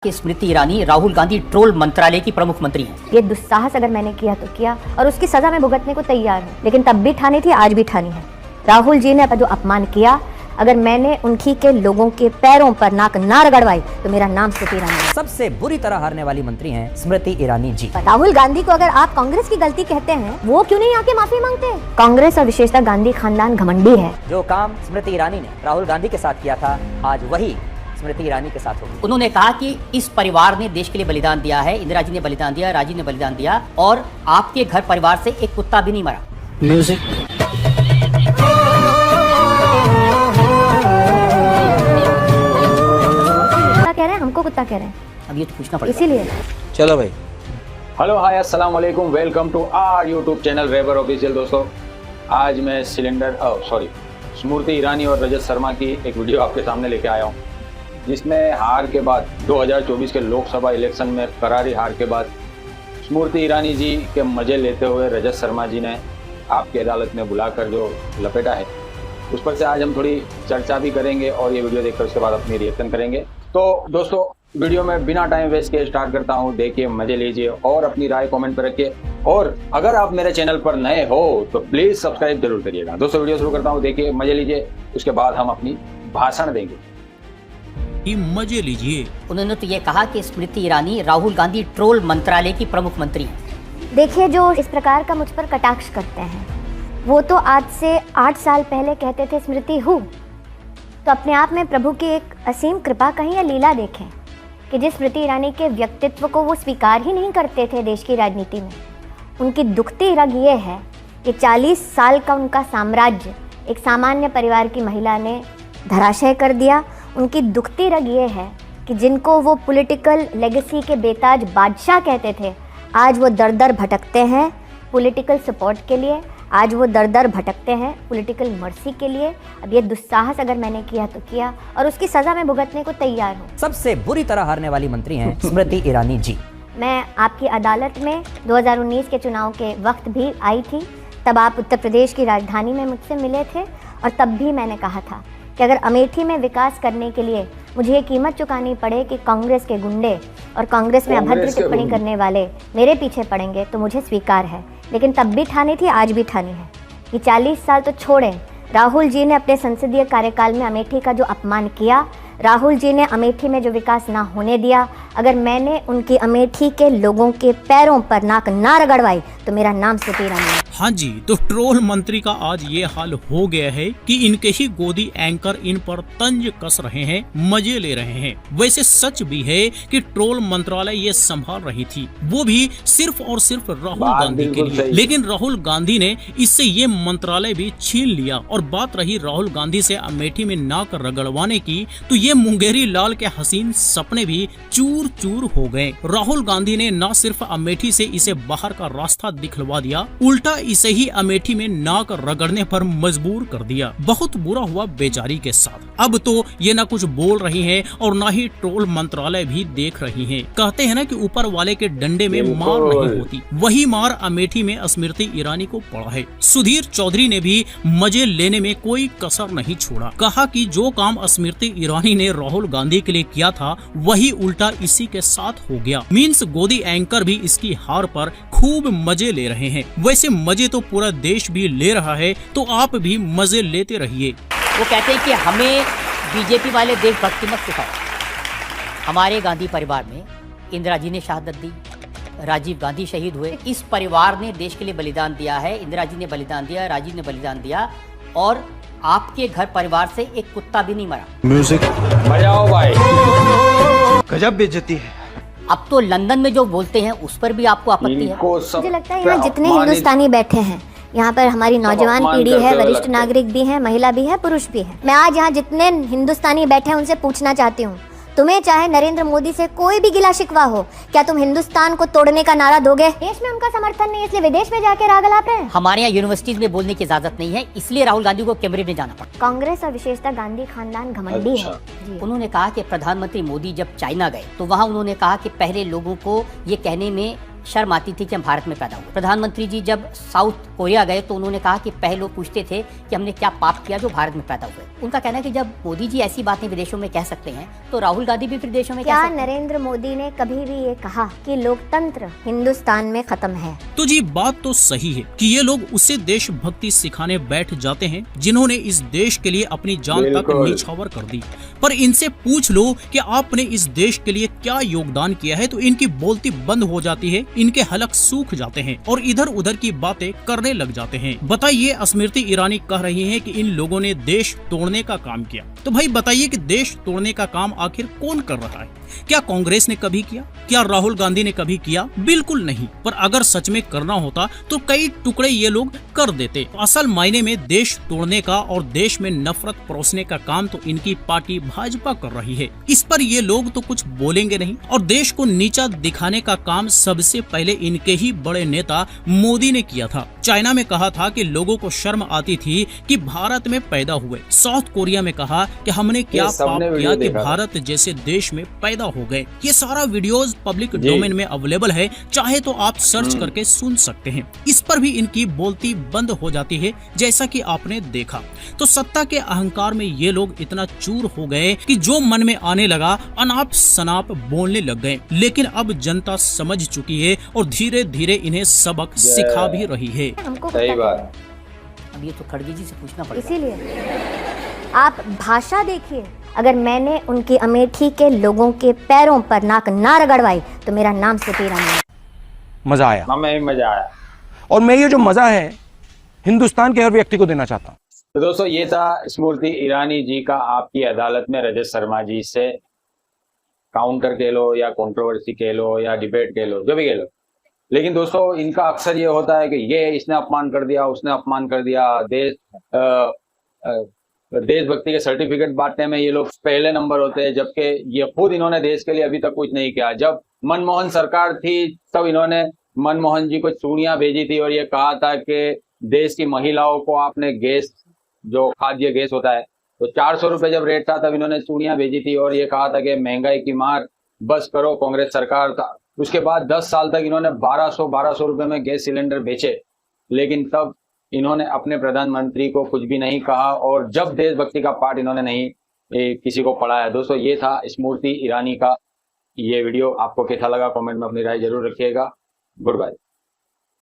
कि स्मृति ईरानी राहुल गांधी ट्रोल मंत्रालय की प्रमुख मंत्री हैं। ये दुस्साहस अगर मैंने किया तो किया और उसकी सजा मैं भुगतने को तैयार हूँ, लेकिन तब भी ठानी थी, आज भी ठानी है। राहुल जी ने जो अपमान किया, अगर मैंने उनकी के लोगों के पैरों पर नाक ना रगड़वाई तो मेरा नाम स्मृति ईरानी है। सबसे बुरी तरह हारने वाली मंत्री हैं स्मृति ईरानी जी। राहुल गांधी को अगर आप कांग्रेस की गलती कहते हैं, वो क्यों नहीं आके माफी मांगते? कांग्रेस और विशेषतः गांधी खानदान घमंडी है। जो काम स्मृति ईरानी ने राहुल गांधी के साथ किया था, आज वही स्मृति ईरानी के साथ होगी। उन्होंने कहा कि इस परिवार ने देश के लिए बलिदान दिया है, इंदिरा जी ने बलिदान दिया, राजीव ने बलिदान दिया, और आपके घर परिवार से एक कुत्ता भी नहीं मरा। म्यूजिक कह रहे हैं, हमको कुत्ता कह रहे हैं, अब ये तो पूछना पड़ेगा, इसीलिए। चलो भाई। हेलो हाय अस्सलाम वालेकुम, welcome to our YouTube channel Weber official. दोस्तों, आज मैं स्मृति ईरानी और रजत शर्मा की एक वीडियो आपके सामने लेके आया हूँ, जिसमें हार के बाद 2024 के लोकसभा इलेक्शन में करारी हार के बाद स्मृति ईरानी जी के मजे लेते हुए रजत शर्मा जी ने आपकी अदालत में बुलाकर जो लपेटा है, उस पर से आज हम थोड़ी चर्चा भी करेंगे और ये वीडियो देखकर उसके बाद अपनी रिएक्शन करेंगे। तो दोस्तों, वीडियो में बिना टाइम वेस्ट के स्टार्ट करता हूं। देखिए, मजे लीजिए और अपनी राय कमेंट पर रखिए, और अगर आप मेरे चैनल पर नए हो तो प्लीज सब्सक्राइब जरूर करिएगा। दोस्तों, वीडियो शुरू करता हूं, देखिए, मजे लीजिए, उसके बाद हम अपनी भाषण देंगे। मजे लीजिए। उन्होंने तो ये कहा कि स्मृति ईरानी राहुल गांधी ट्रोल मंत्रालय की प्रमुख मंत्री हैं। देखिए, जो इस प्रकार का मुझ पर कटाक्ष करते हैं, वो तो आज से 8 साल पहले कहते थे स्मृति हूँ, तो अपने आप में प्रभु की एक असीम कृपा कहीं या लीला देखें कि जिस स्मृति ईरानी के व्यक्तित्व को वो स्वीकार ही नहीं करते थे देश की राजनीति में, उनकी दुखती रग ये है कि 40 साल का उनका साम्राज्य एक सामान्य परिवार की महिला ने धराशय कर दिया। उनकी दुखती रग ये है कि जिनको वो पॉलिटिकल लेगेसी के बेताज बादशाह कहते थे, आज वो दर दर भटकते हैं पॉलिटिकल सपोर्ट के लिए, आज वो दर दर भटकते हैं पॉलिटिकल मर्सी के लिए। अब ये दुस्साहस अगर मैंने किया तो किया और उसकी सज़ा मैं भुगतने को तैयार हूँ। सबसे बुरी तरह हारने वाली मंत्री हैं स्मृति ईरानी जी। मैं आपकी अदालत में 2019 के चुनाव के वक्त भी आई थी, तब आप उत्तर प्रदेश की राजधानी में मुझसे मिले थे, और तब भी मैंने कहा था कि अगर अमेठी में विकास करने के लिए मुझे ये कीमत चुकानी पड़े कि कांग्रेस के गुंडे और कांग्रेस में अभद्र टिप्पणी करने वाले मेरे पीछे पड़ेंगे, तो मुझे स्वीकार है। लेकिन तब भी ठानी थी, आज भी ठानी है। ये 40 साल तो छोड़ें, राहुल जी ने अपने संसदीय कार्यकाल में अमेठी का जो अपमान किया, राहुल जी ने अमेठी में जो विकास ना होने दिया, अगर मैंने उनकी अमेठी के लोगों के पैरों पर नाक ना रगड़वाई तो मेरा नाम स्मृति ईरानी है। हाँ जी, तो ट्रोल मंत्री का आज ये हाल हो गया है कि इनके ही गोदी एंकर इन पर तंज कस रहे हैं, मजे ले रहे हैं। वैसे सच भी है कि ट्रोल मंत्रालय ये संभाल रही थी, वो भी सिर्फ और सिर्फ राहुल गांधी के लिए, लेकिन राहुल गांधी ने इससे ये मंत्रालय भी छीन लिया। और बात रही राहुल गांधी से अमेठी में नाक रगड़वाने की, तो ये मुंगेरी लाल के हसीन सपने भी चूर चूर हो गए। राहुल गांधी ने न सिर्फ अमेठी से इसे बाहर का रास्ता दिखलवा दिया, उल्टा इसे ही अमेठी में नाक रगड़ने पर मजबूर कर दिया। बहुत बुरा हुआ बेचारी के साथ। अब तो ये न कुछ बोल रही हैं और न ही ट्रोल मंत्रालय भी देख रही हैं। कहते हैं ना कि ऊपर वाले के डंडे में मार नहीं होती, वही मार अमेठी में स्मृति ईरानी को पड़ा है। सुधीर चौधरी ने भी मजे लेने में कोई कसर नहीं छोड़ा। कहा कि जो काम स्मृति ईरानी ने राहुल गांधी के लिए किया था, वही उल्टा इसी के साथ हो गया। मीन्स गोदी एंकर भी इसकी हार पर खूब मजे ले रहे हैं। वैसे मजे तो पूरा देश भी ले रहा है, तो आप भी मजे लेते रहिए। वो कहते हैं कि हमें बीजेपी वाले देशभक्ति मत सिखाओ। हमारे गांधी परिवार में इंदिरा जी ने शहादत दी, राजीव गांधी शहीद हुए। इस परिवार ने देश के लिए बलिदान दिया है, इंदिरा जी ने बलिदान दिया, राजीव ने बलिदान दिया, और आपके घर परिवार से एक कुत्ता भी नहीं मरा। म्यूजिक बजाओ भाई। गजब बेइज्जती है। अब तो लंदन में जो बोलते हैं उस पर भी आपको आपत्ति है। मुझे लगता है यहाँ जितने हिंदुस्तानी बैठे हैं, यहाँ पर हमारी नौजवान पीढ़ी है, वरिष्ठ नागरिक भी हैं, महिला भी है, पुरुष भी है। मैं आज यहाँ जितने हिंदुस्तानी बैठे हैं उनसे पूछना चाहती हूँ, तुम्हें चाहे नरेंद्र मोदी से कोई भी गिला शिकवा हो, क्या तुम हिंदुस्तान को तोड़ने का नारा दोगे? देश में उनका समर्थन नहीं, इसलिए विदेश में जाके राग लाते हैं। हमारे यहाँ यूनिवर्सिटीज में बोलने की इजाजत नहीं है, इसलिए राहुल गांधी को कैमरे में जाना पड़ा। कांग्रेस और विशेषतः गांधी खानदान घमंडी है। उन्होंने कहा कि प्रधानमंत्री मोदी जब चाइना गए तो वहाँ उन्होंने कहा कि पहले लोगों को ये कहने में शर्म आती थी कि हम भारत में पैदा हुए। प्रधानमंत्री जी जब साउथ कोरिया गए तो उन्होंने कहा कि पहले लोग पूछते थे कि हमने क्या पाप किया जो भारत में पैदा हुए। उनका कहना है कि जब मोदी जी ऐसी बातें विदेशों में कह सकते हैं तो राहुल गांधी भी फिर देशों में क्या कह सकते हैं। नरेंद्र मोदी ने कभी भी ये कहा कि लोकतंत्र हिंदुस्तान में खत्म है? तो जी बात तो सही है कि ये लोग उसे देशभक्ति सिखाने बैठ जाते हैं जिन्होंने इस देश के लिए अपनी जान तक बिल्कुल। न्यौछावर कर दी। पर इनसे पूछ लो कि आपने इस देश के लिए क्या योगदान किया है तो इनकी बोलती बंद हो जाती है, इनके हलक सूख जाते हैं और इधर उधर की बातें करने लग जाते हैं। बताइए, स्मृति ईरानी कह रही हैं कि इन लोगों ने देश तोड़ने का काम किया। तो भाई बताइए कि देश तोड़ने का काम आखिर कौन कर रहा है? क्या कांग्रेस ने कभी किया? क्या राहुल गांधी ने कभी किया? बिल्कुल नहीं। पर अगर सच में करना होता तो कई टुकड़े ये लोग कर देते। असल मायने में देश तोड़ने का और देश में नफरत परोसने का काम तो इनकी पार्टी भाजपा कर रही है। इस पर ये लोग तो कुछ बोलेंगे नहीं और देश को नीचा दिखाने का काम सबसे पहले इनके ही बड़े नेता मोदी ने किया था। चाइना में कहा था कि लोगों को शर्म आती थी कि भारत में पैदा हुए। साउथ कोरिया में कहा कि हमने क्या पाप किया कि भारत जैसे देश में पैदा हो गए। ये सारा वीडियोस पब्लिक डोमेन में अवेलेबल है, चाहे तो आप सर्च करके सुन सकते हैं। इस पर भी इनकी बोलती बंद हो जाती है, जैसा कि आपने देखा। तो सत्ता के अहंकार में ये लोग इतना चूर हो गए कि जो मन में आने लगा अनाप शनाप बोलने लग गए। लेकिन अब जनता समझ चुकी है और धीरे धीरे इन्हें सबक सिखा भी रही है। हमको सही पता बात। अब ये तो खड़गे जी से पूछना है। पड़ेगा। इसीलिए आप भाषा देखिए, अगर मैंने उनकी अमेठी के लोगों के पैरों पर नाक ना रगड़वाई तो मेरा नाम स्मृति ईरानी नहीं। मजा आया हमें मजा आया। और मैं ये जो मजा है हिंदुस्तान के हर व्यक्ति को देना चाहता हूँ। तो दोस्तों ये था स्मृति ईरानी जी का आपकी अदालत में रजत शर्मा जी से काउंटर कह लो या कंट्रोवर्सी कह लो या डिबेट कह लो, जो भी कह लो। लेकिन दोस्तों इनका अक्सर ये होता है कि ये इसने अपमान कर दिया, उसने अपमान कर दिया। देशभक्ति के सर्टिफिकेट बांटने में ये लोग पहले नंबर होते हैं, जबकि ये खुद इन्होंने देश के लिए अभी तक कुछ नहीं किया। जब मनमोहन सरकार थी तब इन्होंने मनमोहन जी को चूड़ियां भेजी थी और ये कहा था कि देश की महिलाओं को आपने गैस, जो खाद्य गैस होता है, तो 400 रुपए जब रेट था तब इन्होंने चूड़ियां भेजी थी और ये कहा था कि महंगाई की मार बस करो कांग्रेस सरकार था। उसके बाद 10 साल तक इन्होंने 1200 रुपए में गैस सिलेंडर बेचे, लेकिन तब इन्होंने अपने प्रधानमंत्री को कुछ भी नहीं कहा और जब देशभक्ति का पाठ इन्होंने नहीं किसी को पढ़ाया। दोस्तों ये था स्मृति ईरानी का ये वीडियो। आपको कैसा लगा कमेंट में अपनी राय जरूर रखिएगा। Good bye.